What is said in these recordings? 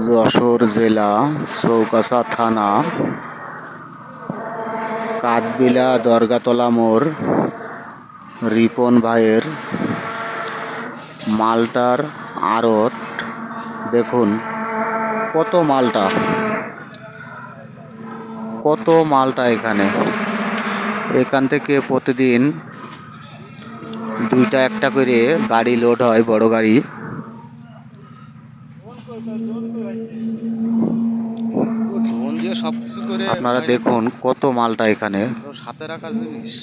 যশোর জেলা চৌগাছা থানা কাঠবিলা দরগাতলা মোড় রিপন ভাইয়ের মালটার আড়ত। দেখুন কত মালটা এখান থেকে প্রতিদিন দুইটা একটা করে গাড়ি লোড হয়, বড় গাড়ি। আপনারা দেখুন কত মালটা এখানে। সাথে রাখার জিনিস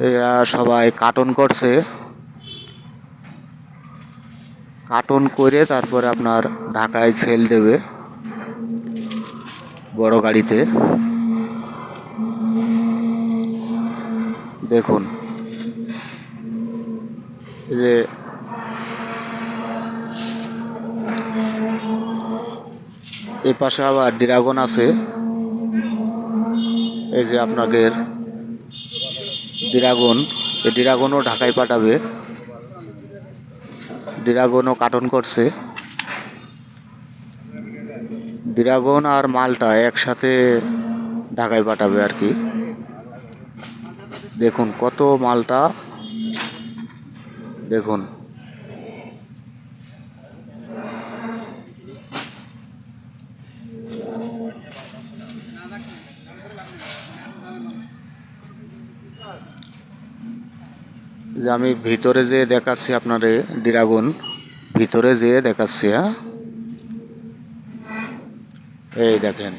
এরা সবাই কার্টন করছে, কার্টন করে তারপরে আপনার ঢাকায় সেল দেবে বড় গাড়িতে। দেখুন এই যে এই পাশে আবার ড্রাগন আছে। এই যে আপনাদের ড্রাগন, এই ড্রাগনও ঢাকায় পাঠাবে। ড্রাগনও কার্টন করছে। ড্রাগন আর মালটা একসাথে ঢাকায় পাঠাবে আর কি। দেখুন কত মালটা, দেখুন যে আমি ভিতরে যেয়ে দেখাচ্ছি আপনাদের ড্রাগন, ভিতরে যেয়ে দেখাচ্ছি। হ্যাঁ, এই দেখেন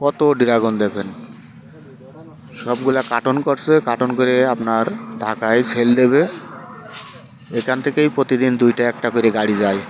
কত ড্রাগন, দেখেন সবগুলা কার্টন করছে, কার্টন করে আপনার ঢাকায় সেল দেবে। এখান থেকেই প্রতিদিন দুইটা একটা করে গাড়ি যায়।